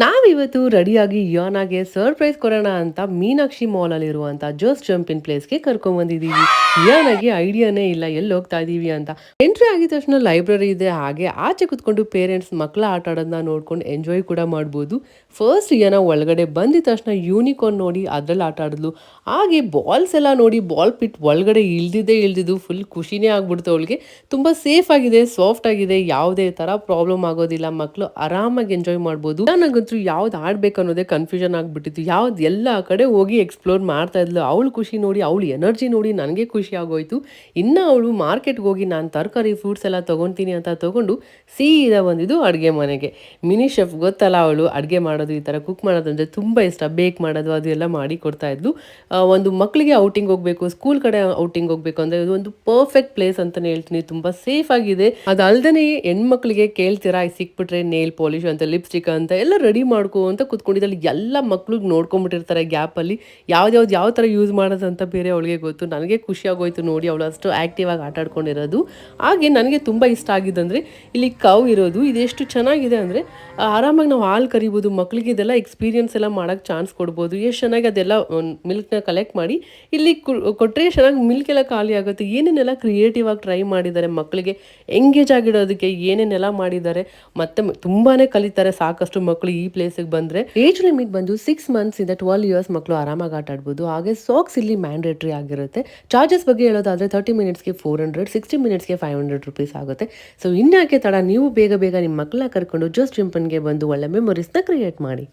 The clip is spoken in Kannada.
ನಾವಿವತ್ತು ರೆಡಿಯಾಗಿ ಯಾನಾಗೆ ಸರ್ಪ್ರೈಸ್ ಕೊಡೋಣ ಅಂತ ಮೀನಾಕ್ಷಿ ಮಾಲ್ ಅಲ್ಲಿ ಇರುವಂತ ಜಸ್ಟ್ ಜಂಪ್ ಇನ್ ಪ್ಲೇಸ್ಗೆ ಕರ್ಕೊಂಡ್ ಬಂದಿದೀವಿ. ಯಾನಾಗೆ ಐಡಿಯಾನೇ ಇಲ್ಲ ಎಲ್ಲಿ ಹೋಗ್ತಾ ಇದೀವಿ ಅಂತ. ಎಂಟ್ರಿ ಆಗಿದ ತಕ್ಷಣ ಲೈಬ್ರರಿ ಇದೆ, ಹಾಗೆ ಆಚೆ ಕುತ್ಕೊಂಡು ಪೇರೆಂಟ್ಸ್ ಮಕ್ಕಳ ಆಟ ಆಡೋದನ್ನ ನೋಡ್ಕೊಂಡು ಎಂಜಾಯ್ ಕೂಡ ಮಾಡ್ಬೋದು. ಫಸ್ಟ್ ಯಾನ ಒಳಗಡೆ ಬಂದಿದ ತಕ್ಷಣ ಯೂನಿಕಾರ್ನ್ ನೋಡಿ ಅದ್ರಲ್ಲಿ ಆಟ ಆಡಿದ್ಲು. ಹಾಗೆ ಬಾಲ್ಸ್ ಎಲ್ಲ ನೋಡಿ ಬಾಲ್ ಪಿಟ್ ಒಳಗಡೆ ಇಳ್ದಿದ್ದು ಫುಲ್ ಖುಷಿನೇ ಆಗ್ಬಿಡ್ತು ಅವಳಿಗೆ. ತುಂಬಾ ಸೇಫ್ ಆಗಿದೆ, ಸಾಫ್ಟ್ ಆಗಿದೆ, ಯಾವುದೇ ತರ ಪ್ರಾಬ್ಲಮ್ ಆಗೋದಿಲ್ಲ, ಮಕ್ಕಳು ಆರಾಮಾಗಿ ಎಂಜಾಯ್ ಮಾಡ್ಬೋದು. ನನಗಂತೂ ಯಾವ್ದು ಆಡ್ಬೇಕು ಅನ್ನೋದೇ ಕನ್ಫ್ಯೂಷನ್ ಆಗ್ಬಿಟ್ಟಿತ್ತು. ಯಾವ್ದು ಎಲ್ಲ ಕಡೆ ಹೋಗಿ ಎಕ್ಸ್ಪ್ಲೋರ್ ಮಾಡ್ತಾ ಇದ್ಲು. ಅವಳು ಖುಷಿ ನೋಡಿ, ಅವಳು ಎನರ್ಜಿ ನೋಡಿ ನನಗೆ ಖುಷಿ ಆಗೋಯ್ತು. ಇನ್ನು ಅವಳು ಮಾರ್ಕೆಟ್ಗೆ ಹೋಗಿ ನಾನು ತರಕಾರಿ ಫ್ರೂಟ್ಸ್ ಎಲ್ಲ ತೊಗೊತೀನಿ ಅಂತ ತೊಗೊಂಡು ಸೀದಾ ಬಂದಿದ್ದು ಅಡುಗೆ ಮನೆಗೆ. ಮಿನಿ ಶೆಫ್ ಗೊತ್ತಲ್ಲ, ಅವಳು ಅಡುಗೆ ಮಾಡೋದು, ಈ ಥರ ಕುಕ್ ಮಾಡೋದು ಅಂದರೆ ತುಂಬ ಇಷ್ಟ. ಬೇಕ್ ಮಾಡೋದು ಅದು ಎಲ್ಲ ಮಾಡಿ ಕೊಡ್ತಾ ಇದ್ಲು. ಒಂದು ಮಕ್ಕಳಿಗೆ ಔಟಿಂಗ್ ಹೋಗಬೇಕು, ಸ್ಕೂಲ್ ಕಡೆ ಔಟಿಂಗ್ ಹೋಗಬೇಕು ಅಂದರೆ ಇದು ಒಂದು ಪರ್ಫೆಕ್ಟ್ ಪ್ಲೇಸ್ ಅಂತಲೇ ಹೇಳ್ತೀನಿ. ತುಂಬ ಸೇಫ್ ಆಗಿದೆ. ಅದಲ್ದೇ ಹೆಣ್ಮಕ್ಳಿಗೆ ಕೇಳ್ತೀರಾ ಸಿಕ್ಬಿಟ್ರೆ ನೇಲ್ ಪಾಲಿಶ್ ಅಂತ, ಲಿಪ್ಸ್ಟಿಕ್ ಅಂತ ಎಲ್ಲ ರೆಡಿ ಮಾಡ್ಕೋ ಅಂತ ಕುತ್ಕೊಂಡಿದ್ದಲ್ಲಿ ಎಲ್ಲ ಮಕ್ಳಿಗೆ ನೋಡ್ಕೊಂಡ್ಬಿಟ್ಟಿರ್ತಾರೆ ಗ್ಯಾಪಲ್ಲಿ. ಯಾವ ಥರ ಯೂಸ್ ಮಾಡೋದು ಅಂತ ಬೇರೆ ಅವಳಿಗೆ ಗೊತ್ತು. ನನಗೆ ಖುಷಿ ಆಗೋಯ್ತು ನೋಡಿ ಅವಳು ಅಷ್ಟು ಆ್ಯಕ್ಟಿವ್ ಆಗಿ ಆಟ ಆಡ್ಕೊಂಡಿರೋದು. ಹಾಗೆ ನನಗೆ ತುಂಬ ಇಷ್ಟ ಆಗಿದ್ದಂದರೆ ಇಲ್ಲಿ ಕವ್ ಇರೋದು ಇದೆಷ್ಟು ಚೆನ್ನಾಗಿದೆ ಅಂದರೆ ಆರಾಮಾಗಿ ನಾವು ಹಾಲು ಕರಿಬೋದು, ಮಕ್ಕಳಿಗೆ ಇದೆಲ್ಲ ಎಕ್ಸ್ಪೀರಿಯನ್ಸ್ ಎಲ್ಲ ಮಾಡೋಕ್ಕೆ ಚಾನ್ಸ್ ಕೊಡ್ಬೋದು. ಎಷ್ಟು ಚೆನ್ನಾಗಿ ಅದೆಲ್ಲ ಮಿಲ್ಕ್ನ ಕಲೆಕ್ಟ್ ಮಾಡಿ ಇಲ್ಲಿ ಕೊಟ್ಟರೆ ಚೆನ್ನಾಗಿ ಮಿಲ್ಕ್ ಎಲ್ಲ ಖಾಲಿ ಆಗುತ್ತೆ. ಏನೇನೆಲ್ಲ ಕ್ರಿಯೇಟಿವ್ ಆಗಿ ಟ್ರೈ ಮಾಡಿದ್ದಾರೆ, ಮಕ್ಕಳಿಗೆ ಎಂಗೇಜ್ ಆಗಿಡೋದಕ್ಕೆ ಏನೇನೆಲ್ಲ ಮಾಡಿದ್ದಾರೆ, ಮತ್ತೆ ತುಂಬಾ ಕಲಿತಾರೆ ಸಾಕಷ್ಟು ಮಕ್ಕಳು ಈ ಪ್ಲೇಸಿಗೆ ಬಂದರೆ. ಏಜ್ ಲಿಮಿಟ್ ಬಂದು 6 months ಇಂದ 12 years ಮಕ್ಕಳು ಆರಾಮಾಗಿ ಆಟ ಆಡ್ಬೋದು. ಹಾಗೆ ಸಾಕ್ಸ್ ಇಲ್ಲಿ ಮ್ಯಾಂಡೇಟ್ರಿ ಆಗಿರುತ್ತೆ. ಚಾರ್ಜಸ್ ಬಗ್ಗೆ ಹೇಳೋದಾದರೆ 30 minutesಗೆ 400, 60 minutesಗೆ 500 rupees ಆಗುತ್ತೆ. ಸೊ ಇನ್ಯಾಕೆ ತಡ, ನೀವು ಬೇಗ ನಿಮ್ಮ ಮಕ್ಕಳನ್ನ ಕರ್ಕೊಂಡು ಜಸ್ಟ್ ಜಂಪನ್ಗೆ ಬಂದು ಒಳ್ಳೆ ಮೆಮೊರೀಸ್ನ ಕ್ರಿಯೇಟ್ ಮಾಡಿ.